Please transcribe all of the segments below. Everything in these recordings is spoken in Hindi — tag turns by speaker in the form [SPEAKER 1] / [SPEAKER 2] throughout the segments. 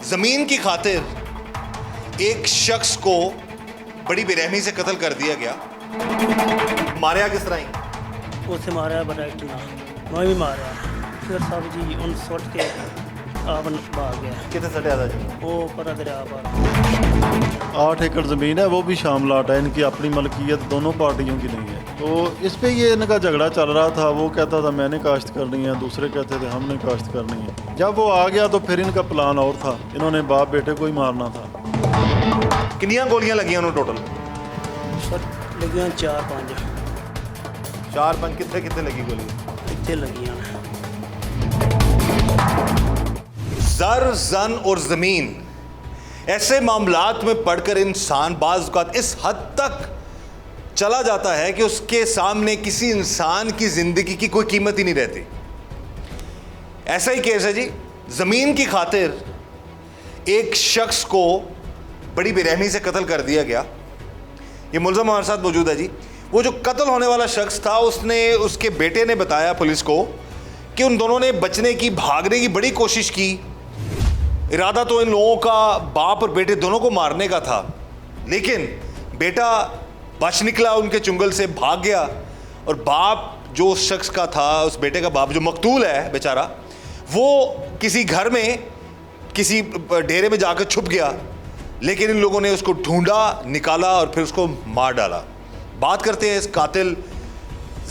[SPEAKER 1] जमीन की खातिर एक शख्स को बड़ी बेरहमी से कत्ल कर दिया गया। मारिया किस तरह ही?
[SPEAKER 2] उसे मारा डायरेक्ट ना, मैं भी मारा। फिर सब जी उन सुट के आप भाग गया।
[SPEAKER 1] कितने सटे था जी?
[SPEAKER 2] वो पर दरिया पर
[SPEAKER 3] 8 एकड़ ज़मीन है, वो भी शामलाट है, इनकी अपनी मलकियत दोनों पार्टियों की नहीं है। तो इस पे ये इनका झगड़ा चल रहा था। वो कहता था मैंने काश्त करनी है, दूसरे कहते थे हमने काश्त करनी है। जब वो आ गया तो फिर इनका प्लान और था, इन्होंने बाप बेटे को ही मारना था।
[SPEAKER 1] कितनी गोलियां लगी उन्होंने टोटल?
[SPEAKER 2] लगियां 4-5।
[SPEAKER 1] 4-5 कितने कितने लगी गोली?
[SPEAKER 2] इतने लगियां।
[SPEAKER 1] ज़र, ज़न और ज़मीन, ऐसे मामलात में पढ़कर इंसान बाज़ औक़ात इस हद तक चला जाता है कि उसके सामने किसी इंसान की ज़िंदगी की कोई कीमत ही नहीं रहती। ऐसा ही केस है जी। ज़मीन की खातिर एक शख्स को बड़ी बेरहमी से कत्ल कर दिया गया। ये मुलज़म हमारे साथ मौजूद है जी। वो जो कत्ल होने वाला शख्स था, उसके बेटे ने बताया पुलिस को कि उन दोनों ने बचने की, भागने की बड़ी कोशिश की। इरादा तो इन लोगों का बाप और बेटे दोनों को मारने का था, लेकिन बेटा बच निकला, उनके चुंगल से भाग गया। और बाप जो उस शख्स का था, उस बेटे का बाप जो मकतूल है बेचारा, वो किसी घर में, किसी डेरे में जाकर छुप गया। लेकिन इन लोगों ने उसको ढूंढा, निकाला और फिर उसको मार डाला। बात करते हैं इस कातिल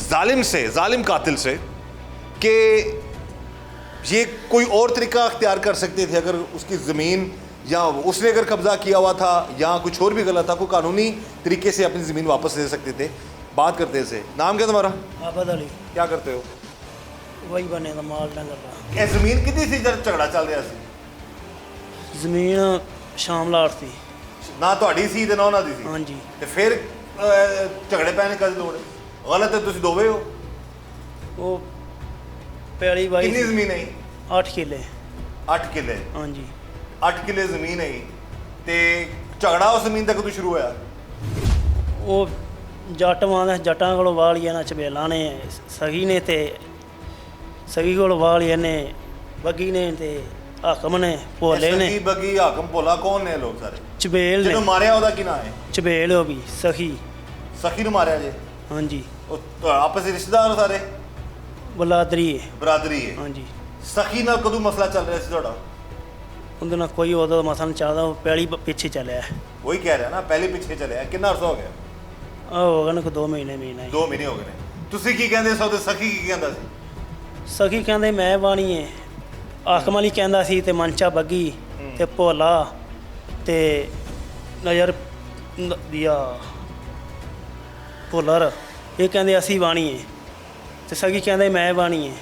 [SPEAKER 1] जालिम कातिल से कि ये कोई और तरीका अख्तियार कर सकते थे अगर उसकी ज़मीन, या उसने अगर कब्ज़ा किया हुआ था, या कुछ और भी गलत था, कोई कानूनी तरीके से अपनी ज़मीन वापस ले सकते थे। बात करते हैं इसे। नाम क्या तुम्हारा?
[SPEAKER 2] आबद अली।
[SPEAKER 1] क्या करते हो?
[SPEAKER 2] वही बने का माल डंगर का।
[SPEAKER 1] ज़मीन कितनी सी जब झगड़ा चल रहा सी?
[SPEAKER 2] जमीन शामलाट थी
[SPEAKER 1] ना ਤੁਹਾਡੀ ਸੀ ਤੇ ਨਾ ਉਹਨਾਂ ਦੀ ਸੀ।
[SPEAKER 2] हाँ जी।
[SPEAKER 1] ਤੇ ਫਿਰ ਝਗੜੇ ਪੈਣ ਦੀ ਲੋੜ ਹੈ? ਗਲਤ ਹੈ, ਤੁਸੀਂ ਦੋਵੇਂ ਹੋ।
[SPEAKER 2] वो पैली बाई
[SPEAKER 1] कितनी ज़मीन है?
[SPEAKER 2] 8 किले।
[SPEAKER 1] 8 किले।
[SPEAKER 2] हाँ जी।
[SPEAKER 1] 8 किले ज़मीन है ਤੇ ਝਗੜਾ ਉਸ ਜ਼ਮੀਨ ਤੱਕ ਤੋਂ ਸ਼ੁਰੂ ਹੋਇਆ?
[SPEAKER 2] ਉਹ ਜੱਟ ਵਾਂਦਾ ਜੱਟਾਂ ਕੋਲੋਂ ਵਾਹ ਲਿਆ ਨਾ ਚਬੇਲਾਂ ਨੇ, ਸਗੀ ਨੇ ਤੇ ਸਗੀ ਕੋਲੋਂ ਵਾਹ ਲਿਆ ਨੇ, ਬੱਗੀ ਨੇ ਤੇ ਹਾਕਮ ਨੇ, ਭੋਲੇ ਨੇ।
[SPEAKER 1] ਸਗੀ ਬੱਗੀ ਹਾਕਮ ਭੋਲਾ ਕੌਣ ਨੇ ਲੋਕ ਸਾਰੇ?
[SPEAKER 2] ਚਬੇਲ ਨੇ।
[SPEAKER 1] ਜਿਹਨੂੰ ਮਾਰਿਆ ਉਹਦਾ ਕੀ ਨਾਮ ਹੈ?
[SPEAKER 2] ਚਬੇਲ ਉਹ ਵੀ ਸਖੀ।
[SPEAKER 1] ਸਖੀ ਨੂੰ ਮਾਰਿਆ ਜੇ?
[SPEAKER 2] हाँ जी।
[SPEAKER 1] ਉਹ ਆਪਸ ਵਿੱਚ ਰਿਸ਼ਤੇਦਾਰ ਸਾਰੇ?
[SPEAKER 2] ਬਲਾਦਰੀ ਹੈ।
[SPEAKER 1] ਬਰਾਦਰੀ ਹੈ।
[SPEAKER 2] हाँ जी।
[SPEAKER 1] ਸਖੀ ਨਾਲ ਕਦੋਂ ਮਸਲਾ ਚੱਲ ਰਿਹਾ ਸੀ ਤੁਹਾਡਾ?
[SPEAKER 2] ਉਹਦੇ ਨਾਲ ਕੋਈ ਉਹਦਾ ਮਸਲਾ ਨਹੀਂ ਚੱਲਦਾ, ਉਹ ਪਹਿਲੀ ਪਿੱਛੇ ਚੱਲਿਆ।
[SPEAKER 1] वही कह रहा ना, पहले पिछले चले। कितना अर्सा हो गया?
[SPEAKER 2] ਆ ਹੋ ਗਏ ਨੇ 2 ਮਹੀਨੇ।
[SPEAKER 1] 2 ਮਹੀਨੇ ਹੋ ਗਏ ਨੇ। ਤੁਸੀਂ ਕੀ ਕਹਿੰਦੇ ਸੋ ਤੇ ਸਖੀ ਕੀ ਕਹਿੰਦਾ ਸੀ?
[SPEAKER 2] ਸਖੀ ਕਹਿੰਦੇ ਮੈਂ ਬਾਣੀ ਹੈ, ਹਾਕਮ ਵਾਲੀ ਕਹਿੰਦਾ ਸੀ, ਤੇ ਮਨਚਾ ਬੱਗੀ ਤੇ ਭੋਲਾ ਤੇ ਨਜ਼ਰ ਦਿਆ ਭੋਲਰ, ਇਹ ਕਹਿੰਦੇ ਅਸੀਂ ਬਾਣੀ ਹੈ, ਤੇ ਸਖੀ ਕਹਿੰਦੇ ਮੈਂ ਬਾਣੀ ਹੈ।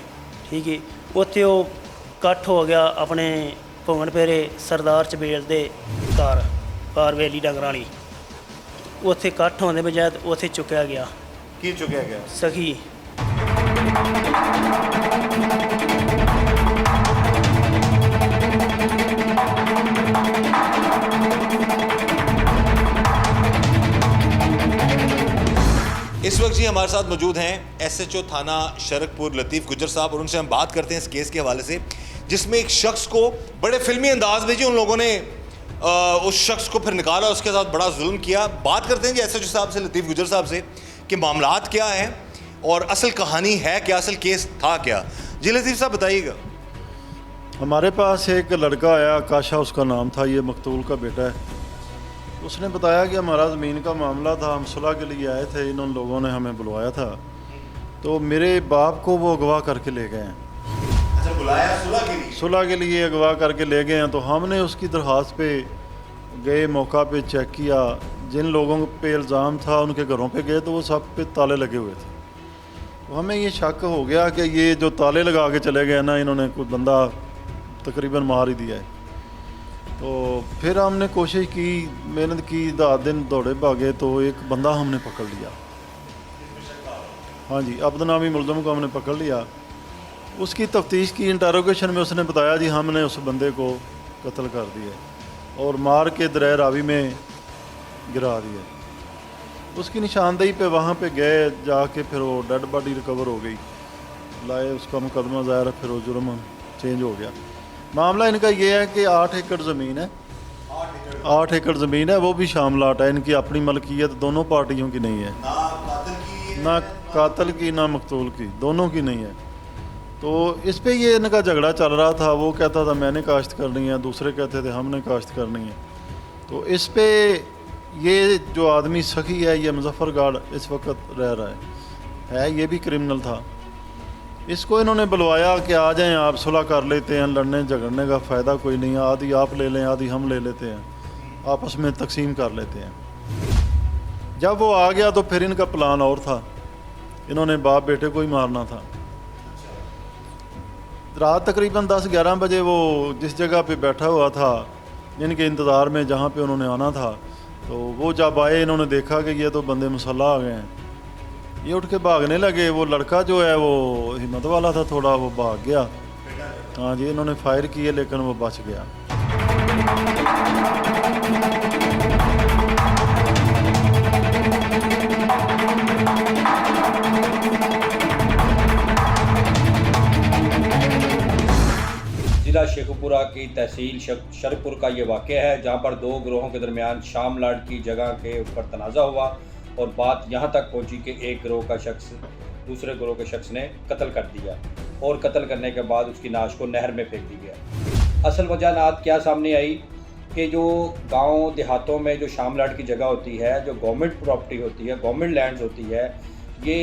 [SPEAKER 2] ਠੀਕ ਹੈ। ਉੱਥੇ ਉਹ ਇਕੱਠ ਹੋ ਗਿਆ ਆਪਣੇ ਭਵਨ ਪੇਰੇ ਸਰਦਾਰ ਚਬੇਲ ਦੇ ਕਾਰ ਵੇਲੀ ਡੰਗਰਾਲੀ। ਉੱਥੇ ਇਕੱਠ ਹੋਣ ਦੇ ਬਜਾਏ ਉੱਥੇ ਚੁੱਕਿਆ ਗਿਆ।
[SPEAKER 1] ਕੀ ਚੁੱਕਿਆ ਗਿਆ?
[SPEAKER 2] ਸਖੀ।
[SPEAKER 1] इस वक्त जी हमारे साथ मौजूद हैं SHO थाना शरकपुर लतीफ़ गुजर साहब, और उनसे हम बात करते हैं इस केस के हवाले से, जिसमें एक शख्स को बड़े फिल्मी अंदाज में जी उन लोगों ने उस शख्स को फिर निकाला, उसके साथ बड़ा जुल्म किया। बात करते हैं जी SHO साहब से, लतीफ़ गुजर साहब से, कि मामलात क्या हैं और असल कहानी है क्या, असल केस था क्या। जी लतीफ़ साहब बताइएगा।
[SPEAKER 3] हमारे पास एक लड़का आया, आकाशा उसका नाम था, ये मकतूल का बेटा है। उसने बताया कि हमारा ज़मीन का मामला था, हम सुलह के लिए आए थे, इन लोगों ने हमें बुलवाया था, तो मेरे बाप को वो अगवा करके ले गए हैं।
[SPEAKER 1] अच्छा, बुलाया सुलह के लिए?
[SPEAKER 3] सुलह के लिए अगवा करके ले गए हैं। तो हमने उसकी दरख्वास्त पे गए, मौका पे चेक किया, जिन लोगों पे इल्ज़ाम था उनके घरों पे गए तो वो सब पे ताले लगे हुए थे। तो हमें ये शक हो गया कि ये जो ताले लगा के चले गए ना, इन्होंने कोई बंदा तकरीबन मार ही दिया है। तो फिर हमने कोशिश की, मेहनत की, 10 दिन दौड़े भागे, तो एक बंदा हमने पकड़ लिया। हाँ जी, अब्दनामी मुलज़म को हमने पकड़ लिया। उसकी तफ्तीश की, इंटरोगेशन में उसने बताया जी हमने उस बंदे को कत्ल कर दिया। और मार के दरिया रावी में गिरा दिया। उसकी निशानदेही पे वहाँ पे गए, जाके फिर वो डेड बॉडी रिकवर हो गई, लाए उसका मुकदमा ज़ाहिर, फिर वो जुर्म चेंज हो गया। मामला इनका ये है कि 8 एकड़ ज़मीन है, 8 एकड़ ज़मीन है, वो भी शामलाट है, इनकी अपनी मलकियत दोनों पार्टियों की नहीं है, ना कातिल की ना मकतूल की, दोनों की नहीं है। तो इस पे ये इनका झगड़ा चल रहा था, वो कहता था मैंने काश्त करनी है, दूसरे कहते थे हमने काश्त करनी है। तो इस पे ये जो आदमी सखी है, ये मुजफ्फरगढ़ इस वक्त रह रहा है, ये भी क्रिमिनल था। इसको इन्होंने बुलवाया कि आ जाएं आप, सुलह कर लेते हैं, लड़ने झगड़ने का फ़ायदा कोई नहीं है, आधी आप ले लें आधी हम ले लेते हैं, आपस में तकसीम कर लेते हैं। जब वो आ गया तो फिर इनका प्लान और था, इन्होंने बाप बेटे को ही मारना था। रात तकरीबन 10-11 बजे वो जिस जगह पे बैठा हुआ था इनके इंतज़ार में, जहाँ पे उन्होंने आना था, तो वो जब आए इन्होंने देखा कि ये तो बंदे मुसल्ला आ गए हैं, ये उठ के भागने लगे। वो लड़का जो है वो हिम्मत वाला था थोड़ा, वो भाग गया। हाँ जी, इन्होंने फायर किए लेकिन वो बच गया।
[SPEAKER 4] ज़िला शेखुपुरा की तहसील शरपुर का ये वाक़या है, जहाँ पर दो गिरोहों के दरमियान शामलाट की जगह के ऊपर तनाज़ा हुआ और बात यहाँ तक पहुँची कि एक गिरोह का शख्स दूसरे गिरोह के शख्स ने कत्ल कर दिया और कत्ल करने के बाद उसकी लाश को नहर में फेंक दी गया। असल वजह क्या सामने आई कि जो गांव देहातों में जो शामलाट की जगह होती है, जो गवर्नमेंट प्रॉपर्टी होती है, गवर्नमेंट लैंड्स होती है, ये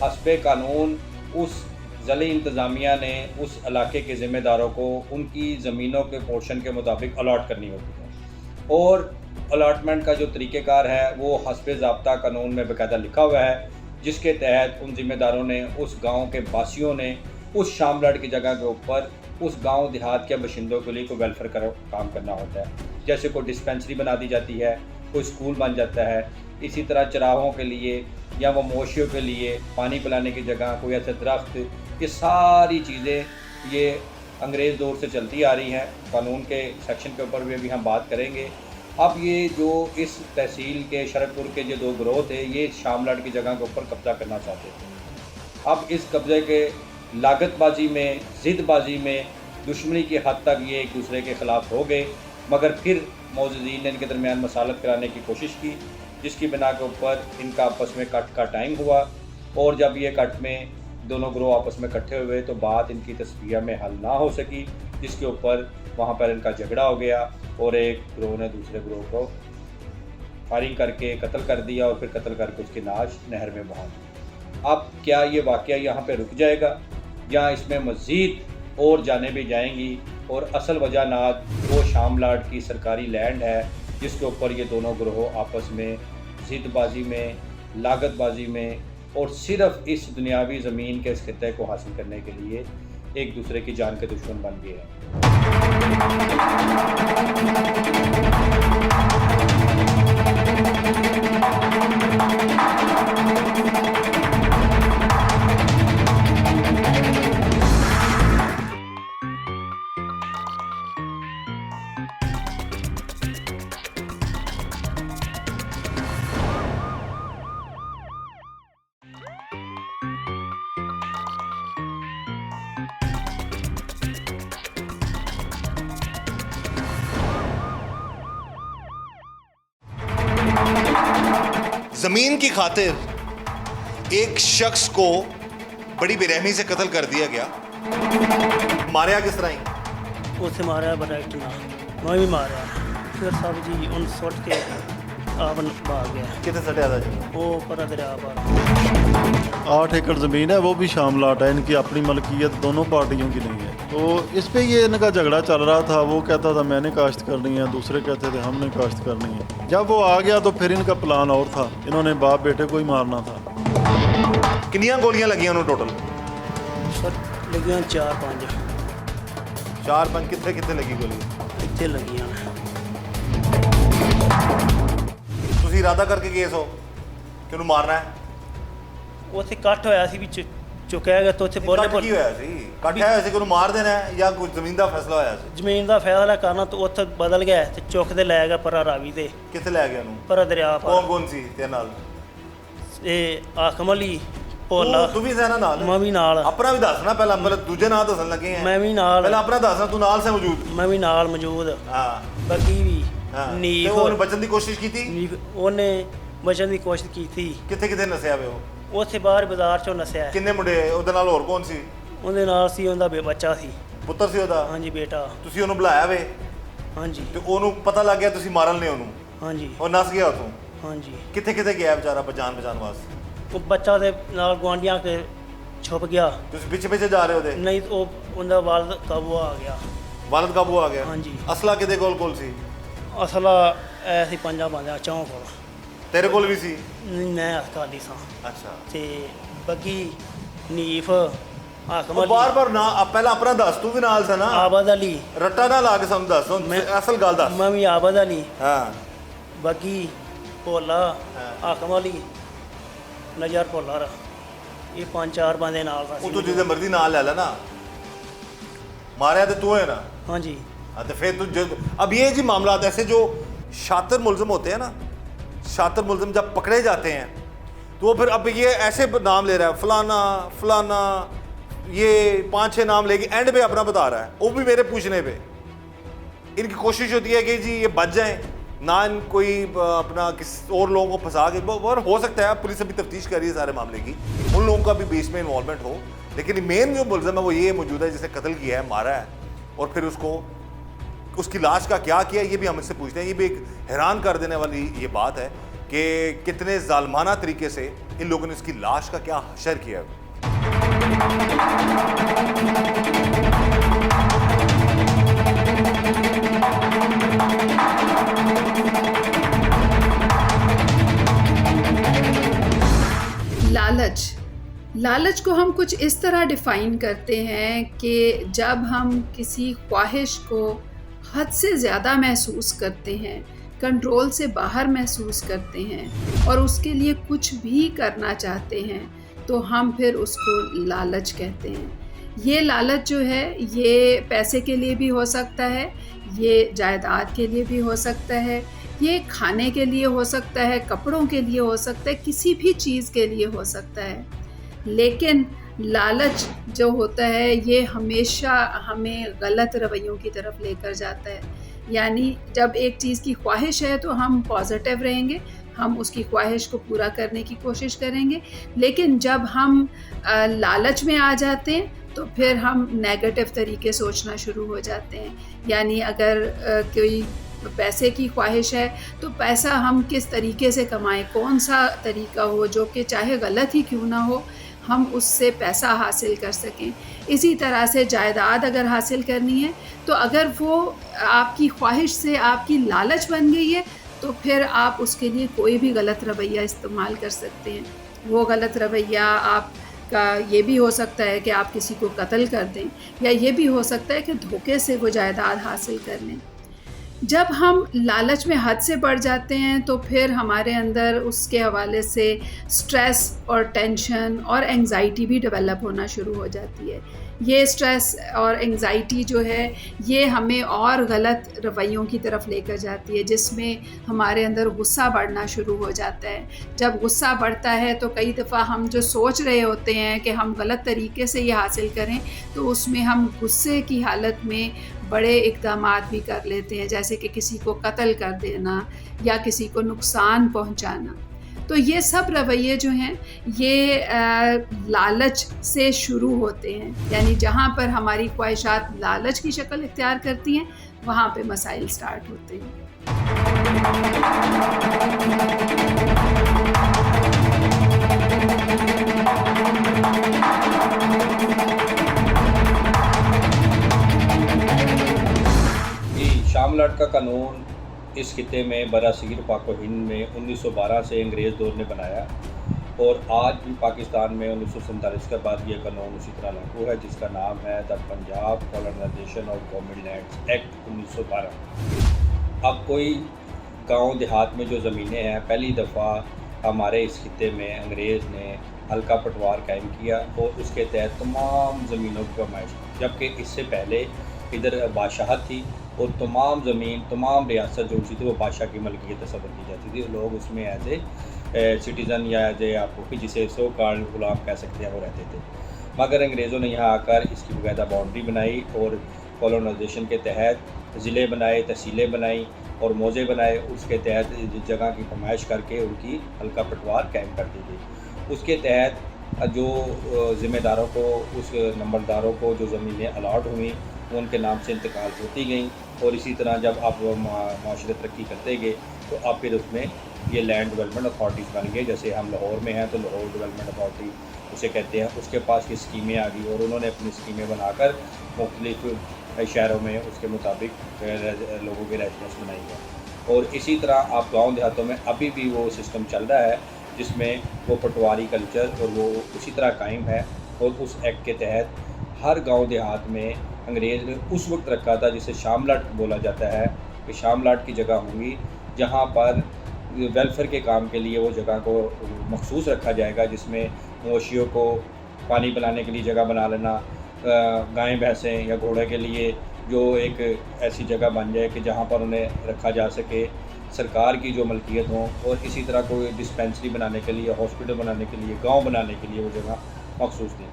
[SPEAKER 4] हस्बे कानून उस ज़िले इंतज़ामिया ने उस इलाके के ज़िम्मेदारों को उनकी ज़मीनों के पोर्शन के मुताबिक अलॉट करनी होती है और अलॉटमेंट का जो तरीक़ेकार है वो हस्बे ज़ाब्ता कानून में बाकायदा लिखा हुआ है, जिसके तहत उन ज़िम्मेदारों ने, उस गांव के बासियों ने उस शामलाट की जगह के ऊपर उस गांव देहात के बाशिंदों के लिए कोई वेलफेयर का काम करना होता है। जैसे कोई डिस्पेंसरी बना दी जाती है, कोई स्कूल बन जाता है, इसी तरह चराहों के लिए या वो मवेशियों के लिए पानी पिलाने की जगह, कोई ऐसे दरख्त, ये सारी चीज़ें ये अंग्रेज़ दौर से चलती आ रही हैं। कानून के सेक्शन के ऊपर भी अभी हम बात करेंगे। अब ये जो इस तहसील के शरपुर के जो दो गिरोह थे, ये शामलाट की जगह के ऊपर कब्ज़ा करना चाहते थे। अब इस कब्ज़े के लागतबाजी में, ज़िदबाजी में, दुश्मनी की हद तक ये एक दूसरे के ख़िलाफ़ हो गए, मगर फिर मौजूदीन ने इनके दरमियान मसालत कराने की कोशिश की, जिसकी बिना के ऊपर इनका आपस में कट का टाइम हुआ और जब ये कट में दोनों ग्रोह आपस में इकट्ठे हुए तो बात इनकी तस्वीर में हल ना हो सकी, जिसके ऊपर वहाँ पर इनका झगड़ा हो गया और एक ग्रोह ने दूसरे ग्रोह को फायरिंग करके कत्ल कर दिया और फिर कत्ल करके उसकी लाश नहर में बहा दी। अब क्या ये वाक़या यहाँ पे रुक जाएगा या इसमें मज़ीद और जाने भी जाएंगी? और असल वजह नात वो शामलाट की सरकारी लैंड है, जिसके ऊपर ये दोनों ग्रोह आपस में ज़िदबाजी में, लागतबाजी में और सिर्फ इस दुनियावी ज़मीन के इस खित्ते को हासिल करने के लिए एक दूसरे की जान के दुश्मन बन गए हैं।
[SPEAKER 1] जमीन की खातिर एक शख्स को बड़ी बेरहमी से कत्ल कर दिया गया। मारिया किस तरह ही?
[SPEAKER 2] ਉੱਥੇ ਮਾਰਿਆ ਬਰੈਕਟ ਨਾਲ, ਮੈਂ ਵੀ ਮਾਰਿਆ। ਫਿਰ ਸਭ ਜੀ ਉਹਨੂੰ ਸੁੱਟ ਕੇ ਆਪ ਭਾਗ ਗਿਆ।
[SPEAKER 1] कितने सटे था जी?
[SPEAKER 2] ਉਹ ਪਰਾ ਦਰਿਆ ਪਾਰ।
[SPEAKER 3] 8 एकड़ ज़मीन है, वो भी शामलाट है, इनकी अपनी मलकियत दोनों पार्टियों की नहीं है। तो इस पे ये इनका झगड़ा चल रहा था, वो कहता था मैंने काश्त करनी है, दूसरे कहते थे हमने काश्त करनी है। जब वो आ गया तो फिर इनका प्लान और था, इन्होंने बाप बेटे को ही मारना था।
[SPEAKER 1] कितनी गोलियां लगी उन्होंने टोटल?
[SPEAKER 2] ਸਰ ਲੱਗੀਆਂ 4-5
[SPEAKER 1] 4-5 कितने कितने लगी गोली?
[SPEAKER 2] ਇੱਥੇ ਲੱਗੀਆਂ ਨੇ।
[SPEAKER 1] ਤੁਸੀਂ ਇਰਾਦਾ ਕਰਕੇ ਗਏ ਸੋ ਕਿ ਉਹਨੂੰ ਮਾਰਨਾ ਹੈ?
[SPEAKER 2] ਉੱਥੇ ਇਕੱਠ ਹੋਇਆ ਸੀ ਵਿੱਚ ਚੁੱਕਿਆ ਗਿਆ ਤਾਂ ਉੱਥੇ ਬੋਲੇ
[SPEAKER 1] ਕੱਟ ਕੀ ਹੋਇਆ ਸੀ? ਕੱਟ ਹੋਇਆ ਸੀ ਕਿ ਉਹਨੂੰ ਮਾਰ ਦੇਣਾ ਹੈ ਜਾਂ ਕੋਈ ਜ਼ਮੀਨ ਦਾ ਫੈਸਲਾ ਹੋਇਆ ਸੀ?
[SPEAKER 2] ਜ਼ਮੀਨ ਦਾ ਫੈਸਲਾ ਕਰਨਾ ਤਾਂ ਉੱਥੇ ਬਦਲ ਗਿਆ ਤੇ ਚੁੱਕ ਦੇ ਲੈ ਗਿਆ ਪਰਾ ਰਾਵੀ ਤੇ
[SPEAKER 1] ਕਿੱਥੇ ਲੈ ਗਿਆ ਉਹਨੂੰ?
[SPEAKER 2] ਪਰਾ ਦਰਿਆ
[SPEAKER 1] ਕੌਣ
[SPEAKER 2] ਪਰ
[SPEAKER 1] ਕੌਣ ਸੀ ਤੇ ਨਾਲ?
[SPEAKER 2] ਇਹ ਆਖਮ ਅਲੀ ਭੋਲਾ
[SPEAKER 1] ਤੂੰ ਵੀ ਸੈਨਾ ਨਾਲ?
[SPEAKER 2] ਮੈਂ ਵੀ ਨਾਲ
[SPEAKER 1] ਆਪਣਾ ਵੀ ਦੱਸਣਾ ਪਹਿਲਾਂ, ਪਹਿਲਾਂ ਦੂਜੇ ਨਾਂ ਦੱਸਣ ਲੱਗੇ ਆ।
[SPEAKER 2] ਮੈਂ ਵੀ ਨਾਲ
[SPEAKER 1] ਪਹਿਲਾਂ ਆਪਣਾ ਦੱਸਣਾ, ਤੂੰ ਨਾਲ ਸੇ ਮੌਜੂਦ?
[SPEAKER 2] ਮੈਂ ਵੀ ਨਾਲ ਮੌਜੂਦ
[SPEAKER 1] ਹਾਂ
[SPEAKER 2] ਬਾਕੀ ਵੀ
[SPEAKER 1] ਹਾਂ। ਤੇ
[SPEAKER 2] ਨੀਫ
[SPEAKER 1] ਉਹਨੇ ਬਚਣ ਦੀ ਕੋਸ਼ਿਸ਼ ਕੀਤੀ?
[SPEAKER 2] ਉਹਨੇ ਬਚਣ ਦੀ ਕੋਸ਼ਿਸ਼ ਕੀਤੀ।
[SPEAKER 1] ਕਿੱਥੇ ਕਿੱਥੇ ਨਸਿਆ ਵੇ ਉਹ?
[SPEAKER 2] ਉੱਥੇ ਬਾਹਰ ਬਾਜ਼ਾਰ ਚੋਂ ਨਸਿਆ।
[SPEAKER 1] ਕਿੰਨੇ ਮੁੰਡੇ ਉਹਦੇ ਨਾਲ, ਹੋਰ ਕੌਣ ਸੀ?
[SPEAKER 2] ਉਹਦੇ ਨਾਲ ਸੀ ਉਹਦਾ ਬੱਚਾ ਸੀ।
[SPEAKER 1] ਪੁੱਤਰ ਸੀ ਉਹਦਾ?
[SPEAKER 2] ਹਾਂਜੀ ਬੇਟਾ।
[SPEAKER 1] ਤੁਸੀਂ ਉਹਨੂੰ ਬੁਲਾਇਆ ਵੇ
[SPEAKER 2] ਹਾਂਜੀ
[SPEAKER 1] ਤੇ ਉਹਨੂੰ ਪਤਾ ਲੱਗ ਗਿਆ ਤੁਸੀਂ ਮਾਰਨ ਨੇ ਉਹਨੂੰ?
[SPEAKER 2] ਹਾਂਜੀ
[SPEAKER 1] ਉਹ ਨਸ ਗਿਆ ਉਤੋਂ?
[SPEAKER 2] ਹਾਂਜੀ
[SPEAKER 1] ਕਿੱਥੇ ਕਿੱਥੇ ਗਿਆ ਵਿਚਾਰਾ ਬਚਾਉਣ ਵਾਸਤੇ?
[SPEAKER 2] ਉਹ ਬੱਚਾ ਦੇ ਨਾਲ ਗੁਆਂਢੀਆਂ ਕੇ ਛੁਪ ਗਿਆ।
[SPEAKER 1] ਤੁਸੀਂ ਪਿੱਛੇ ਪਿੱਛੇ ਜਾ ਰਹੇ ਉਹਦੇ?
[SPEAKER 2] ਨਹੀਂ ਉਹ ਉਹਦਾ ਵਾਲਦ ਕਾਬੂ ਆ ਗਿਆ।
[SPEAKER 1] ਵਾਲਦ ਕਾਬੂ ਆ ਗਿਆ?
[SPEAKER 2] ਹਾਂਜੀ।
[SPEAKER 1] ਅਸਲਾ ਕਿਹਦੇ ਕੋਲ ਸੀ?
[SPEAKER 2] ਅਸਲਾ ਐਸੀ ਪੰਜਾਂ ਬੰਦਿਆਂ ਚੌਂ ਕੋਲ।
[SPEAKER 1] ਤੇਰੇ ਕੋਲ ਵੀ ਸੀ?
[SPEAKER 2] ਨਹੀਂ, ਮੈਂ ਅਸਕਾਲੀ ਸਾਂ
[SPEAKER 1] ਅੱਛਾ।
[SPEAKER 2] ਤੇ ਬੱਗੀ ਨੀਫ ਹਾਕਮ
[SPEAKER 1] ਉਹ
[SPEAKER 2] ਅਲੀ
[SPEAKER 1] ਬਾਰ-ਬਾਰ ਨਾ ਪਹਿਲਾਂ ਆਪਣਾ ਦੱਸ, ਤੂੰ ਵੀ ਨਾਲ ਸੀ ਨਾ?
[SPEAKER 2] ਆਬਦ ਅਲੀ।
[SPEAKER 1] ਰੱਟਾ ਨਾ ਲਾ ਕੇ ਸਾਨੂੰ ਦੱਸ, ਹੁਣ ਅਸਲ ਗੱਲ ਦੱਸ।
[SPEAKER 2] ਮੈਂ ਵੀ ਆਬਦ ਅਲੀ
[SPEAKER 1] ਹਾਂ
[SPEAKER 2] ਬੱਗੀ ਭੋਲਾ ਹਾਕਮ ਅਲੀ ਨਜ਼ਰ ਭੋਲਾ ਇਹ 5-4 ਬੰਦੇ ਨਾਲ
[SPEAKER 1] ਉਹ ਤੂੰ ਜਿਹਦੇ ਮਰਜ਼ੀ ਨਾਲ ਲੈ ਨਾ, मारा तो तू है ना।
[SPEAKER 2] हाँ जी।
[SPEAKER 1] हाँ तो फिर तू अब ये जी मामला ऐसे जो शातिर मुलज़िम होते हैं ना, शातिर मुलज़िम जब पकड़े जाते हैं तो वो फिर अब ये ऐसे नाम ले रहा है फलाना फलाना, ये 5-6 नाम लेके एंड पे अपना बता रहा है, वो भी मेरे पूछने पे। इनकी कोशिश होती है कि जी ये बच जाएं ना, इन कोई अपना किस और लोगों को फंसा के, और हो सकता है पुलिस अभी तफ्तीश कर रही है सारे मामले की, उन लोगों का भी बीच में इन्वॉल्वमेंट हो, लेकिन मेन जो मुलज़िम है वो ये मौजूद है जिसने कत्ल किया है, मारा है, और फिर उसको उसकी लाश का क्या किया ये भी हम इससे पूछते हैं। ये भी एक हैरान कर देने वाली ये बात है कि कितने जालमाना तरीके से इन लोगों ने उसकी लाश का क्या हशर किया।
[SPEAKER 5] लालच को हम कुछ इस तरह डिफ़ाइन करते हैं कि जब हम किसी ख्वाहिश को हद से ज़्यादा महसूस करते हैं, कंट्रोल से बाहर महसूस करते हैं और उसके लिए कुछ भी करना चाहते हैं, तो हम फिर उसको लालच कहते हैं। ये लालच जो है ये पैसे के लिए भी हो सकता है, ये जायदाद के लिए भी हो सकता है, ये खाने के लिए हो सकता है, कपड़ों के लिए हो सकता है, किसी भी चीज़ के लिए हो सकता है। लेकिन लालच जो होता है ये हमेशा हमें गलत रवैयों की तरफ लेकर जाता है। यानी जब एक चीज़ की ख्वाहिश है तो हम पॉजिटिव रहेंगे, हम उसकी ख्वाहिश को पूरा करने की कोशिश करेंगे, लेकिन जब हम लालच में आ जाते हैं तो फिर हम नेगेटिव तरीके सोचना शुरू हो जाते हैं। यानी अगर कोई पैसे की ख्वाहिश है तो पैसा हम किस तरीके से कमाएं, कौन सा तरीका हो जो कि चाहे गलत ही क्यों ना हो, हम उससे पैसा हासिल कर सकें। इसी तरह से जायदाद अगर हासिल करनी है तो अगर वो आपकी ख्वाहिश से आपकी लालच बन गई है तो फिर आप उसके लिए कोई भी गलत रवैया इस्तेमाल कर सकते हैं। वो गलत रवैया आपका ये भी हो सकता है कि आप किसी को कत्ल कर दें, या ये भी हो सकता है कि धोखे से वो जायदाद हासिल कर लें। जब हम लालच में हद से बढ़ जाते हैं तो फिर हमारे अंदर उसके हवाले से स्ट्रेस और टेंशन और एंग्ज़ाइटी भी डेवलप होना शुरू हो जाती है। ये स्ट्रेस और एंग्ज़ाइटी जो है ये हमें और गलत रवैयों की तरफ लेकर जाती है, जिसमें हमारे अंदर गुस्सा बढ़ना शुरू हो जाता है। जब गुस्सा बढ़ता है तो कई दफ़ा हम जो सोच रहे होते हैं कि हम गलत तरीके से ये हासिल करें, तो उसमें हम गुस्से की हालत में बड़े इक़दामात भी कर लेते हैं, जैसे कि किसी को कत्ल कर देना या किसी को नुकसान पहुंचाना। तो ये सब रवैये जो हैं ये लालच से शुरू होते हैं। यानी जहाँ पर हमारी ख्वाहिशात लालच की शक्ल इख्तियार करती हैं वहाँ पे मसाइल स्टार्ट होते हैं।
[SPEAKER 4] शामलाट का कानून इस खिते में बरासीर पाक व हिंद में 1912 से अंग्रेज़ दौर ने बनाया, और आज भी पाकिस्तान में 1947 के बाद ये कानून उसी तरह लागू है, जिसका नाम है the Punjab colonization of government lands act 1912। अब कोई गांव देहात में जो ज़मीनें हैं पहली दफ़ा हमारे इस खित्ते में अंग्रेज़ ने हल्का पटवार कायम किया और उसके तहत तमाम ज़मीनों की पैमाइश, जबकि इससे पहले इधर बादशाहत थी और तमाम ज़मीन, तमाम रियासत जो होती थी वो बादशाह की मलकियत तस्वर की जाती थी। लोग उसमें एज ए सिटीज़न या एज ए आपको जिसे सो कॉल्ड गुलाम कह सकते हैं वो रहते थे। मगर अंग्रेज़ों ने यहाँ आकर इसकी बाकायदा बाउंड्री बनाई और कॉलोनाइजेशन के तहत ज़िले बनाए, तहसीलें बनाई और मौज़े बनाए। उसके तहत जगह की पैमाइश करके उनकी हल्का पटवार कायम कर दी गई। उसके तहत जो ज़िम्मेदारों को, उस नंबरदारों को जो ज़मीनें अलाट हुई उनके नाम से इंतकाल होती गई और इसी तरह जब आप माशरे तरक्की करते गए तो अब फिर उसमें ये लैंड डेवलपमेंट अथॉरिटीज़ बन गए। जैसे हम लाहौर में हैं तो लाहौर डेवलपमेंट अथॉरिटी उसे कहते हैं, उसके पास ये स्कीमें आ गई और उन्होंने अपनी स्कीमें बनाकर मुख्तलिफ शहरों में उसके मुताबिक लोगों के रेजिडेंस बनाई है। और इसी तरह आप गाँव देहातों में अभी भी वो सिस्टम चल रहा है जिसमें वो पटवारी कल्चर और वो उसी तरह कायम है। और उस एक्ट के तहत हर गांव देहात में अंग्रेज़ ने उस वक्त रखा था जिसे शामलाट बोला जाता है कि शामलाट की जगह होंगी जहां पर वेलफेयर के काम के लिए वो जगह को मखसूस रखा जाएगा, जिसमें मवेशियों को पानी पिलाने के लिए जगह बना लेना, गाय भैंसें या घोड़े के लिए जो एक ऐसी जगह बन जाए कि जहाँ पर उन्हें रखा जा सके, सरकार की जो मलकियत हो। और इसी तरह कोई डिस्पेंसरी बनाने के लिए, हॉस्पिटल बनाने के लिए, गांव बनाने के लिए वो जगह मखसूस थी।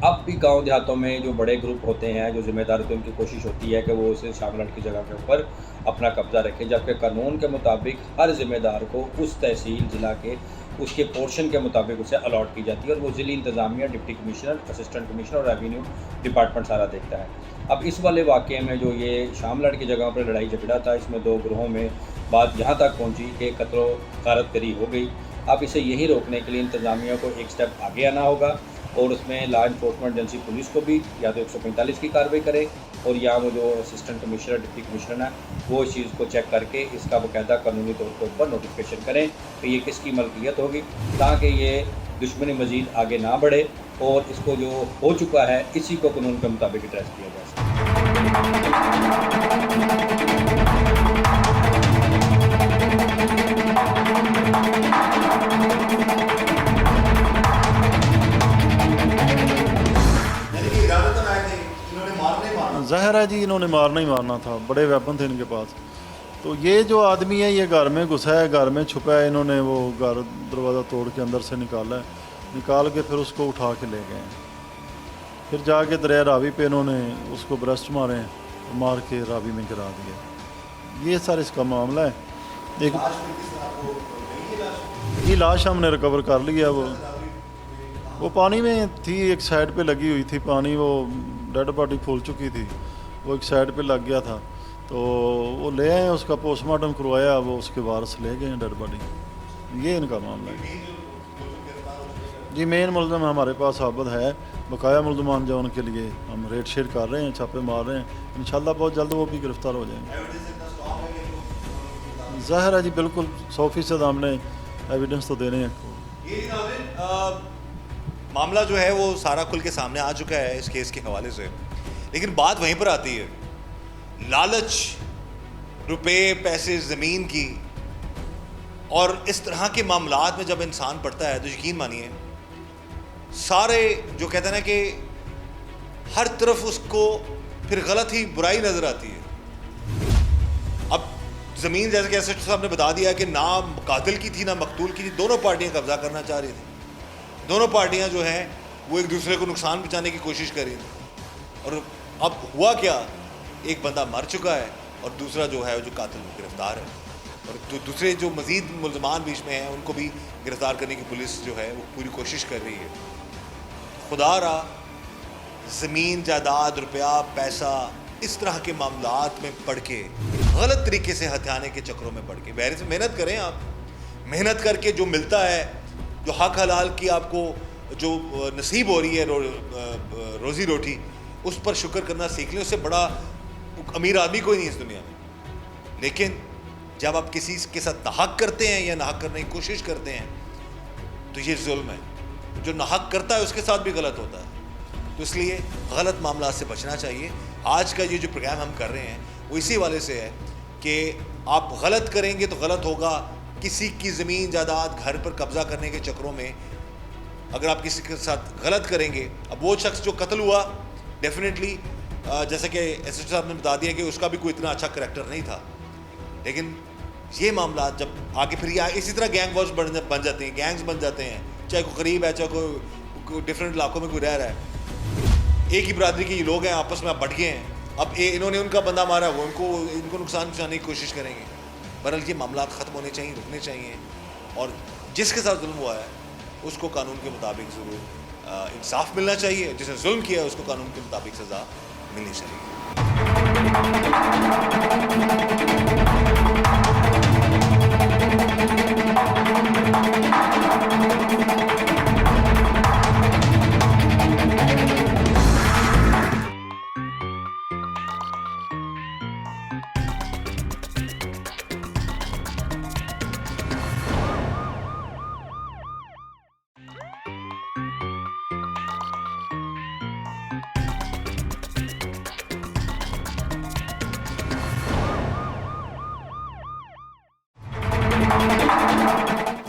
[SPEAKER 4] अब भी गांव देहातों में जो बड़े ग्रुप होते हैं, जो ज़िम्मेदार होते हैं, उनकी कोशिश होती है कि वो उसे शामलाट की जगह के ऊपर अपना कब्ज़ा रखें, जबकि कानून के मुताबिक हर ज़िम्मेदार को उस तहसील ज़िला के उसके पोर्शन के मुताबिक उसे अलॉट की जाती है और वो ज़िली इंतज़ामिया, डिप्टी कमिश्नर, असिस्टेंट कमिश्नर और रेवेन्यू डिपार्टमेंट सारा देखता है। अब इस वाले वाक़े में जो ये शामलाट की जगह पर लड़ाई झगड़ा था, इसमें दो ग्रोहों में बात यहाँ तक पहुँची कि कत्लो गारत करी हो गई। अब इसे यही रोकने के लिए इंतज़ामिया को एक स्टेप आगे आना होगा और उसमें लॉ इन्फोर्समेंट एजेंसी पुलिस को भी या तो 145 की कार्रवाई करे और या वो जो असिस्टेंट कमिश्नर, डिप्टी कमिश्नर है वो इस चीज़ को चेक करके इसका बाकायदा कानूनी तौर के ऊपर नोटिफिकेशन करें कि ये किसकी मलकियत होगी, ताकि ये दुश्मनी मज़ीद आगे ना बढ़े और इसको जो हो चुका है इसी को कानून के मुताबिक एड्रेस किया जा सके।
[SPEAKER 3] ज़ाहिर है जी इन्होंने मारना ही मारना था, बड़े वेपन थे इनके पास। तो ये जो आदमी है ये घर में घुसा है, घर में छुपा है, इन्होंने वो घर दरवाज़ा तोड़ के अंदर से निकाला है, निकाल के फिर उसको उठा के ले गए हैं। फिर जाके दरिया रावी पे इन्होंने उसको ब्रेस्ट मारे हैं, मार के रावी में गिरा दिया। ये सर इसका मामला है। एक ये लाश हमने रिकवर कर लिया। वो पानी में थी, एक साइड पे लगी हुई थी पानी, वो डेड बॉडी फूल चुकी थी, वो एक साइड पे लग गया था तो वो ले आए, उसका पोस्टमार्टम करवाया, वो उसके वारस ले गए डेड बॉडी। ये इनका मामला है जी। मेन मुलज़म हमारे पास साबित है, बकाया मुलज़मान जो उनके लिए हम रेड शेड कर रहे हैं, छापे मार रहे हैं, इंशाल्लाह बहुत जल्द वो भी गिरफ़्तार हो जाएंगे। ज़ाहिर है जी बिल्कुल 100% हमने एविडेंस तो दे रहे हैं।
[SPEAKER 1] मामला जो है वो सारा खुल के सामने आ चुका है इस केस के हवाले से, लेकिन बात वहीं पर आती है, लालच, रुपए, पैसे, ज़मीन की और इस तरह के मामलात में जब इंसान पड़ता है तो यकीन मानिए सारे जो कहते हैं ना कि हर तरफ उसको फिर गलत ही बुराई नज़र आती है। अब ज़मीन जैसे कि एसएचओ साहब ने बता दिया कि ना कातिल की थी ना मकतूल की थी, दोनों पार्टियां कब्जा करना चाह रही थी, दोनों पार्टियां जो हैं वो एक दूसरे को नुकसान पहुंचाने की कोशिश कर रही थी। और अब हुआ क्या, एक बंदा मर चुका है और दूसरा जो है जो कातिल गिरफ्तार है और दूसरे जो मज़ीद मुल्ज़मान बीच में हैं उनको भी गिरफ्तार करने की पुलिस जो है वो पूरी कोशिश कर रही है। खुदा रहा ज़मीन, जायदाद, रुपया, पैसा, इस तरह के मामलात में पड़ के गलत तरीके से हथियाने के चक्रों में पड़ के बहरे से मेहनत करें। आप मेहनत करके जो मिलता है, जो हक हलाल की आपको जो नसीब हो रही है रोज़ी रोटी, उस पर शुक्र करना सीख लें। उससे बड़ा अमीर आदमी कोई नहीं इस दुनिया में। लेकिन जब आप किसी के साथ नाहक करते हैं या नाहक करने की कोशिश करते हैं तो ये जुल्म है। जो नाहक करता है उसके साथ भी गलत होता है। तो इसलिए गलत मामला से बचना चाहिए। आज का ये जो प्रोग्राम हम कर रहे हैं वो इसी वाले से है कि आप गलत करेंगे तो गलत होगा, किसी की ज़मीन जायदाद घर पर कब्ज़ा करने के चक्करों में अगर आप किसी के साथ गलत करेंगे, अब वो शख्स जो कत्ल हुआ डेफिनेटली जैसे कि एसएचओ साहब ने बता दिया कि उसका भी कोई इतना अच्छा करैक्टर नहीं था, लेकिन ये मामला जब आगे फिर ये इसी तरह गैंग वॉर्स बन जाते हैं, गैंग्स बन जाते हैं, चाहे कोई गरीब है, चाहे कोई डिफरेंट इलाकों में कोई रह रहा है, एक ही बरादरी के लोग हैं, आपस में आप बट गए हैं, अब इन्होंने उनका बंदा मारा, वो इनको नुकसान पहुँचाने की कोशिश करेंगे। बहरहाल ये मामला ख़त्म होने चाहिए, रुकने चाहिए, और जिसके साथ जुल्म हुआ है उसको कानून के मुताबिक ज़रूर इंसाफ मिलना चाहिए, जिसने जुल्म किया है उसको कानून के मुताबिक सज़ा मिलनी चाहिए।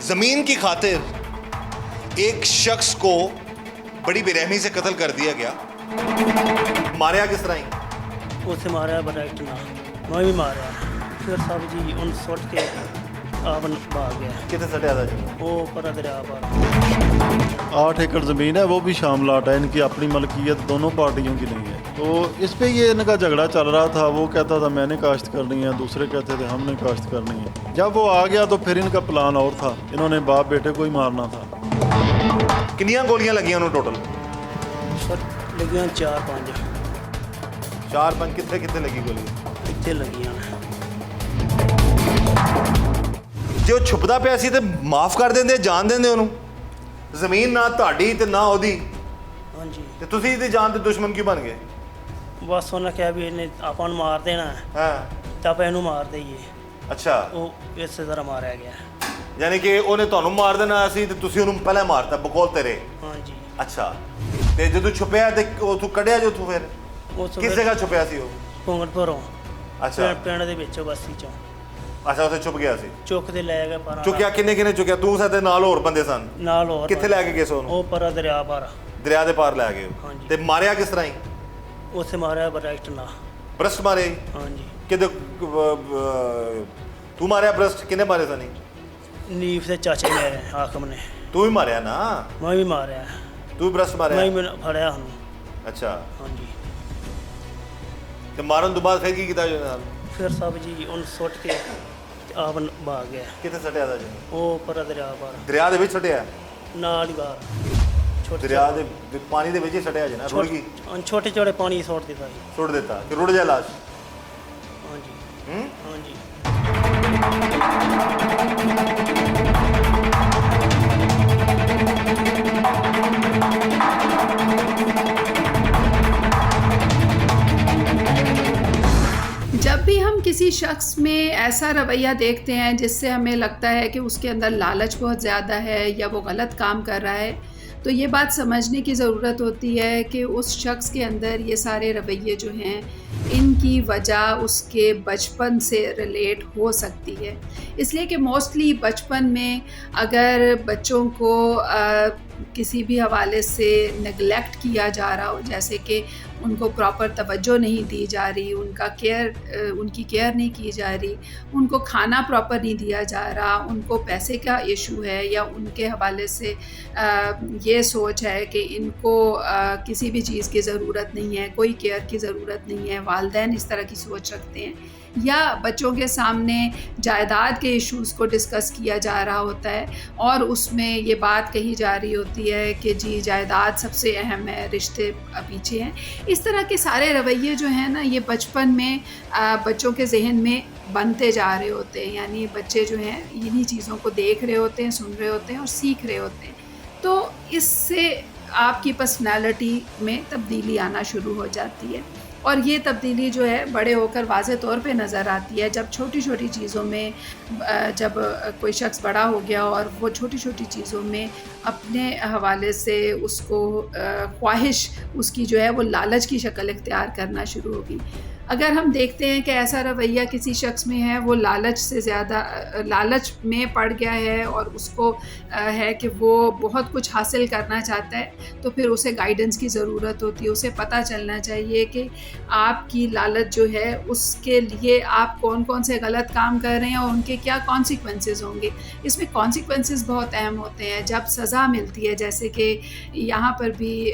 [SPEAKER 1] ज़मीन की खातिर एक शख्स को बड़ी बेरहमी से कत्ल कर दिया गया। मारा किस तरह ही?
[SPEAKER 2] ਉੱਥੇ ਮਾਰਿਆ ਬਰੈਕਟ ਨਾਲ, ਮੈਂ ਵੀ ਮਾਰਿਆ। ਫਿਰ ਸਾਹਿਬ ਜੀ ਉਹਨੂੰ ਸੁੱਟ ਕੇ ਆਪ ਭਾਗ ਗਿਆ।
[SPEAKER 1] कितने सटे था जी?
[SPEAKER 2] ਉਹ ਪਰ ਦਰਿਆ ਪਰ
[SPEAKER 3] 8 एकड़ ज़मीन है, वो भी शामलाट है, इनकी अपनी मलकियत दोनों पार्टियों की नहीं है। तो इस पे ये इनका झगड़ा चल रहा था, वो कहता था मैंने काश्त करनी है, दूसरे कहते थे हमने काश्त करनी है। जब वो आ गया तो फिर इनका प्लान और था, इन्होंने बाप बेटे को ही मारना था।
[SPEAKER 1] कितनी गोलियां लगी उन्होंने टोटल?
[SPEAKER 2] ਸਰ ਲੱਗੀਆਂ 4-5
[SPEAKER 1] 4-5 कितने लगी गोली?
[SPEAKER 2] ਇੱਥੇ ਲੱਗੀਆਂ ਨੇ।
[SPEAKER 1] जो छुपदा पिया सी ते माफ़ कर देंदे, जान देंदे ਉਹਨੂੰ। ਜ਼ਮੀਨ ਨਾ ਤੁਹਾਡੀ ਤੇ ਨਾ ਉਹਦੀ,
[SPEAKER 2] ਹਾਂਜੀ
[SPEAKER 1] ਤੇ ਤੁਸੀਂ ਇਹਦੀ ਜਾਨ ਦੇ ਦੁਸ਼ਮਨ ਕਿਉਂ ਬਣ ਗਏ?
[SPEAKER 2] ਬਸ ਉਹਨਾਂ ਕਿਹਾ ਵੀ ਇਹਨੇ ਆਪਾਂ ਨੂੰ ਮਾਰ ਦੇਣਾ ਹੈ,
[SPEAKER 1] ਹਾਂ,
[SPEAKER 2] ਤਾਂ ਆਪਾਂ ਇਹਨੂੰ ਮਾਰ ਦਈਏ।
[SPEAKER 1] ਅੱਛਾ,
[SPEAKER 2] ਉਹ ਇਸੇ ਤਰ੍ਹਾਂ ਮਾਰਿਆ ਗਿਆ।
[SPEAKER 1] ਯਾਨੀ ਕਿ ਉਹਨੇ ਤੁਹਾਨੂੰ ਮਾਰ ਦੇਣਾ ਸੀ ਤੇ ਤੁਸੀਂ ਉਹਨੂੰ ਪਹਿਲਾਂ ਮਾਰਤਾ ਬਕੌਲ ਤੇਰੇ।
[SPEAKER 2] ਹਾਂਜੀ
[SPEAKER 1] ਅੱਛਾ, ਤੇ ਜਦੋਂ ਛੁਪਿਆ ਤੇ ਉਹ ਤੂੰ ਕੱਢਿਆ ਜੋ ਤੂੰ ਫਿਰ
[SPEAKER 2] ਉਸ
[SPEAKER 1] ਕਿਸ ਜਗ੍ਹਾ ਛੁਪਿਆ ਸੀ ਉਹ?
[SPEAKER 2] ਭੁੰਗੜਪੁਰੋਂ
[SPEAKER 1] ਅੱਛਾ
[SPEAKER 2] ਪਿੰਡ ਦੇ ਵਿੱਚ ਬਸਤੀ ਚੋਂ
[SPEAKER 1] ਅੱਛਾ, ਉੱਥੇ ਛੁਪ ਗਿਆ ਸੀ।
[SPEAKER 2] ਚੁੱਕ ਦੇ ਲੈ ਗਏ ਪਰ
[SPEAKER 1] ਚੁੱਕਿਆ ਕਿੰਨੇ ਚੁੱਕਿਆ? ਤੂੰ ਸਾਡੇ ਨਾਲ ਹੋਰ ਬੰਦੇ ਸਨ?
[SPEAKER 2] ਨਾਲ ਹੋਰ
[SPEAKER 1] ਕਿੱਥੇ ਲੈ ਕੇ ਗਏ ਸੋ ਉਹਨੂੰ?
[SPEAKER 2] ਉਹ ਪਰ ਦਰਿਆ ਪਰ
[SPEAKER 1] ਦਰਿਆ ਦੇ ਪਾਰ ਲੈ ਗਏ।
[SPEAKER 2] ਹਾਂਜੀ।
[SPEAKER 1] ਤੇ ਮਾਰਿਆ ਕਿਸ ਤਰ੍ਹਾਂ ਹੀ?
[SPEAKER 2] ਉੱਥੇ ਮਾਰਿਆ ਬਰੈਕਟ ਨਾਲ।
[SPEAKER 1] ਬ੍ਰਸਟ ਮਾਰੇ?
[SPEAKER 2] ਹਾਂਜੀ
[SPEAKER 1] ਕਿਤੇ ਤੂੰ ਮਾਰਿਆ ਬ੍ਰਸਟ? ਕਿੰਨੇ ਮਾਰੇ ਸਨੀ?
[SPEAKER 2] ਨੀਫ ਦੇ ਚਾਚੇ ਮੇਰੇ ਹਾਕਮ ਨੇ।
[SPEAKER 1] ਤੂੰ ਵੀ ਮਾਰਿਆ ਨਾ?
[SPEAKER 2] ਮੈਂ ਵੀ ਮਾਰਿਆ।
[SPEAKER 1] ਤੂੰ ਬ੍ਰਸਟ
[SPEAKER 2] ਮੈਂ
[SPEAKER 1] ਮਾਰਿਆ?
[SPEAKER 2] ਮੈਨੂੰ ਫੜਿਆ ਹੁਣ।
[SPEAKER 1] ਅੱਛਾ,
[SPEAKER 2] ਹਾਂਜੀ
[SPEAKER 1] ਤੇ ਮਾਰਨ ਤੋਂ ਬਾਅਦ ਫਿਰ ਕੀ ਕੀਤਾ ਜੀ ਨਾਲ?
[SPEAKER 2] ਫਿਰ ਸਾਹਿਬ ਜੀ ਉਹਨੂੰ ਸੁੱਟ ਕੇ ਆਪ ਭਾਗ ਗਿਆ।
[SPEAKER 1] ਕਿੱਥੇ ਸੱਟਿਆ ਦਾ ਜੀ?
[SPEAKER 2] ਉਹ ਪਰ ਦਰਿਆ ਪਰ
[SPEAKER 1] ਦਰਿਆ ਦੇ ਵਿੱਚ ਸੱਟਿਆ?
[SPEAKER 2] ਨਾਲ ਹੀ ਬਾਹਰ
[SPEAKER 1] ਦਰਿਆ ਦੇ ਪਾਣੀ ਦੇ ਵਿੱਚ ਹੀ ਸੱਟਿਆ ਜੀ ਨਾ? ਰੁੜ ਗਈ?
[SPEAKER 2] ਛੋਟੇ ਛੋਟੇ ਪਾਣੀ ਸੁੱਟ ਦਿੱਤਾ ਜੀ।
[SPEAKER 1] ਸੁੱਟ ਦਿੱਤਾ ਕਿ ਰੁੜ ਜਾ ਲਾਸ਼?
[SPEAKER 2] ਹਾਂਜੀ ਹਾਂਜੀ
[SPEAKER 5] जब भी हम किसी शख्स में ऐसा रवैया देखते हैं जिससे हमें लगता है कि उसके अंदर लालच बहुत ज़्यादा है या वो गलत काम कर रहा है, तो ये बात समझने की ज़रूरत होती है कि उस शख्स के अंदर ये सारे रवैये जो हैं इनकी वजह उसके बचपन से रिलेट हो सकती है। इसलिए कि मोस्टली बचपन में अगर बच्चों को किसी भी हवाले से नेगलेक्ट किया जा रहा हो, जैसे कि उनको प्रॉपर तवज्जो नहीं दी जा रही, उनकी केयर नहीं की जा रही, उनको खाना प्रॉपर नहीं दिया जा रहा, उनको पैसे का इशू है या उनके हवाले से ये सोच है कि इनको किसी भी चीज़ की ज़रूरत नहीं है, कोई केयर की ज़रूरत नहीं है, वालिदैन इस तरह की सोच रखते हैं, या बच्चों के सामने जायदाद के इश्यूज़ को डिस्कस किया जा रहा होता है और उसमें ये बात कही जा रही होती है कि जी जायदाद सबसे अहम है, रिश्ते पीछे हैं। इस तरह के सारे रवैये जो हैं ना, ये बचपन में बच्चों के जहन में बनते जा रहे होते हैं, यानी बच्चे जो हैं इन्हीं चीज़ों को देख रहे होते हैं, सुन रहे होते हैं और सीख रहे होते हैं। तो इससे आपकी पर्सनैलिटी में तब्दीली आना शुरू हो जाती है और ये तब्दीली जो है बड़े होकर वाज़े तौर पे नज़र आती है जब छोटी छोटी चीज़ों में, जब कोई शख्स बड़ा हो गया और वो छोटी छोटी चीज़ों में अपने हवाले से उसको ख्वाहिश उसकी जो है वो लालच की शक्ल इख्तियार करना शुरू होगी। अगर हम देखते हैं कि ऐसा रवैया किसी शख्स में है, वो लालच से ज़्यादा लालच में पड़ गया है और उसको है कि वो बहुत कुछ हासिल करना चाहता है, तो फिर उसे गाइडेंस की ज़रूरत होती है। उसे पता चलना चाहिए कि आपकी लालच जो है उसके लिए आप कौन-कौन से गलत काम कर रहे हैं और उनके क्या कॉन्सिक्वेंसेस होंगे। इसमें कॉन्सिक्वेंसेस बहुत अहम होते हैं। जब सज़ा मिलती है, जैसे कि यहाँ पर भी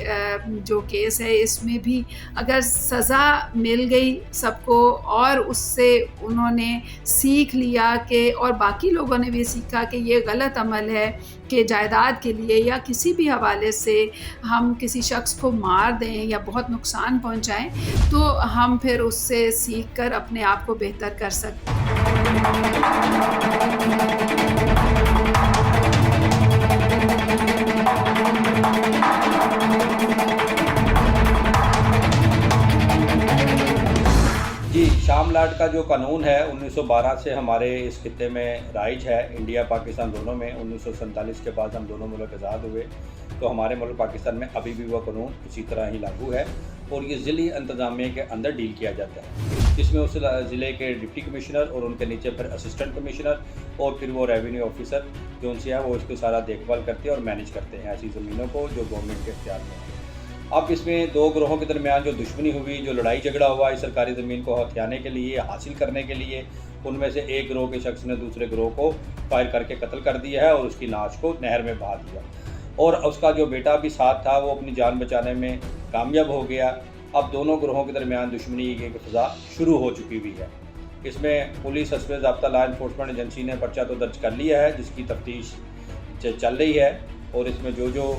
[SPEAKER 5] जो केस है इसमें भी अगर सज़ा मिल गई सबको और उससे उन्होंने सीख लिया कि और बाकी लोगों ने भी सीखा कि ये गलत अमल है कि जायदाद के लिए या किसी भी हवाले से हम किसी शख्स को मार दें या बहुत नुकसान पहुंचाएं, तो हम फिर उससे सीख कर अपने आप को बेहतर कर सकते हैं।
[SPEAKER 4] जी, शाम लाट का जो कानून है 1912 से हमारे इस खित्ते में राइज है। इंडिया पाकिस्तान दोनों में 1947 के बाद हम दोनों मुल्क आज़ाद हुए, तो हमारे मुल्क पाकिस्तान में अभी भी वह कानून उसी तरह ही लागू है और ये ज़िली इंतज़ामिया के अंदर डील किया जाता है, जिसमें उस ज़िले के डिप्टी कमिश्नर और उनके नीचे फिर असिस्टेंट कमिश्नर और फिर वो रेवेन्यू ऑफिसर जो उनसे है वो इसको सारा देखभाल करते हैं और मैनेज करते हैं ऐसी ज़मीनों को जो गवर्नमेंट के इख्तियार में है। अब इसमें दो ग्रोहों के दरमियान जो दुश्मनी हुई, जो लड़ाई झगड़ा हुआ इस सरकारी ज़मीन को हथियाने के लिए, हासिल करने के लिए, उनमें से एक ग्रोह के शख्स ने दूसरे ग्रोह को फायर करके कत्ल कर दिया है और उसकी लाश को नहर में बहा दिया और उसका जो बेटा भी साथ था वो अपनी जान बचाने में कामयाब हो गया। अब दोनों ग्रोहों के दरमियान दुश्मनी की सज़ा शुरू हो चुकी हुई है। इसमें पुलिस हस्ब ज़ाब्ता लॉ एनफोर्समेंट एजेंसी ने पर्चा तो दर्ज कर लिया है जिसकी तफ्तीश चल रही है और इसमें जो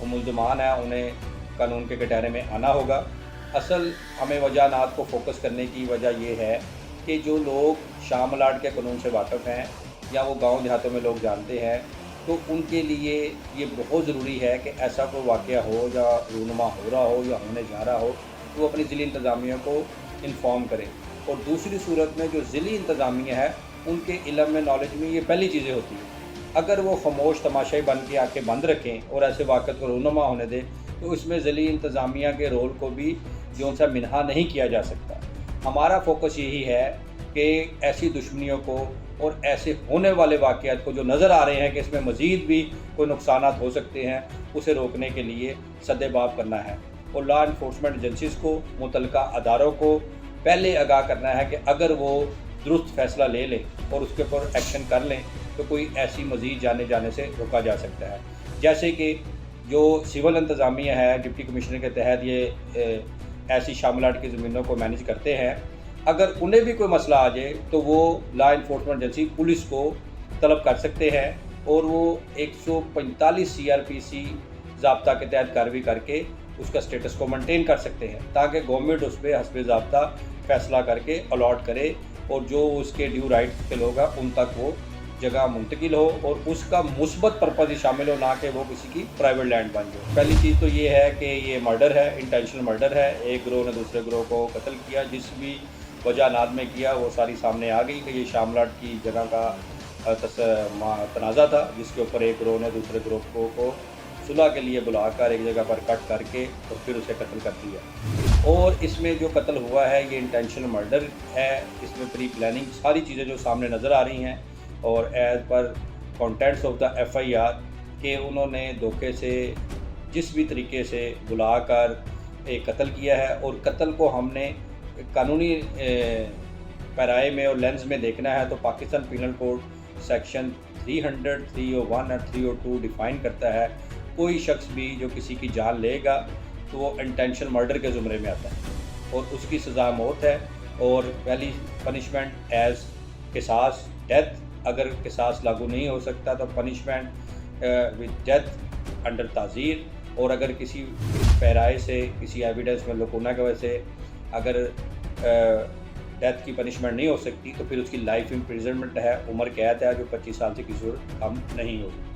[SPEAKER 4] मुल्ज़मान हैं उन्हें कानून के कटहरे में आना होगा। असल हमें वजहानात को फोकस करने की वजह यह है कि जो लोग शाम लाट के कानून से वाकिफ़ हैं या वो गांव देहातों में लोग जानते हैं, तो उनके लिए ये बहुत ज़रूरी है कि ऐसा कोई वाक़या हो या रूनुमा हो रहा हो या होने जा रहा हो तो वो अपनी ज़िली इंतज़ामिया को इन्फॉर्म करें। और दूसरी सूरत में जो ज़िली इंतज़ामिया है उनके इल्म में, नॉलेज में ये पहली चीज़ें होती हैं। अगर वो खामोश तमाशाई बन के आँखें बंद रखें और ऐसे वाक़त को रूनुमा होने दें तो इसमें ज़िली इंतज़ामिया के रोल को भी जो उनसे मिनहा नहीं किया जा सकता। हमारा फोकस यही है कि ऐसी दुश्मनियों को और ऐसे होने वाले वाक़यात को जो नज़र आ रहे हैं कि इसमें मज़ीद भी कोई नुकसानात हो सकते हैं, उसे रोकने के लिए सद्देबाब करना है और लॉ एनफोर्समेंट एजेंसीज़ को, मुतल्लिका अदारों को पहले आगाह करना है कि अगर वो दुरुस्त फ़ैसला ले लें और उसके ऊपर एक्शन कर लें तो कोई ऐसी मज़ीद जाने से रोका जा सकता है। जैसे कि जो सिविल इंतज़ामिया है, डिप्टी कमिश्नर के तहत ये ऐसी शामलाट की ज़मीनों को मैनेज करते हैं, अगर उन्हें भी कोई मसला आ जाए तो वो लॉ एनफोर्समेंट एजेंसी पुलिस को तलब कर सकते हैं और वो 145 CRPC ज़ाब्ता के तहत कार्रवाई करके उसका स्टेटस को मेंटेन कर सकते हैं ताकि गवर्नमेंट उस पर हस्ब ज़ाब्ता फ़ैसला करके अलॉट करे और जो उसके ड्यू राइट्स के लोग हैं उन तक वो जगह मुंतकिल हो और उसका मुस्बत पर्पज़ ही शामिल हो, ना कि वो किसी की प्राइवेट लैंड बन जाए। पहली चीज़ तो ये है कि ये मर्डर है, इंटेंशनल मर्डर है। एक ग्रोह ने दूसरे ग्रोह को कत्ल किया, जिस भी वजहानात में किया वो सारी सामने आ गई कि ये शामलाट की जगह का तनाज़ा था जिसके ऊपर एक ग्रोह ने दूसरे ग्रोह को सुलह के लिए बुलाकर एक जगह पर कट करके और फिर उसे कत्ल कर दिया। और इसमें जो कत्ल हुआ है ये इंटेंशनल मर्डर है। इसमें प्री प्लानिंग सारी चीज़ें जो सामने नज़र आ रही हैं और as per contents of the FIR के उन्होंने धोखे से जिस भी तरीके से बुलाकर एक कत्ल किया है और कत्ल को हमने कानूनी पैराए में और लेंस में देखना है तो पाकिस्तान पीनल कोड सेक्शन 300, 301 और 302 डिफ़ाइन करता है कोई शख्स भी जो किसी की जान लेगा तो वो इंटेंशनल मर्डर के ज़ुमरे में आता है और उसकी सज़ा मौत है। और पहली पनिशमेंट एज़ किसास डेथ, अगर किसास लागू नहीं हो सकता तो पनिशमेंट विद डेथ अंडर ताज़ीर, और अगर किसी पैराए से किसी एविडेंस में लुकूना की वजह से अगर डेथ की पनिशमेंट नहीं हो सकती तो फिर उसकी लाइफ इम्प्रिजनमेंट है, उम्र कैद है जो 25 साल से किसी और कम नहीं होगी।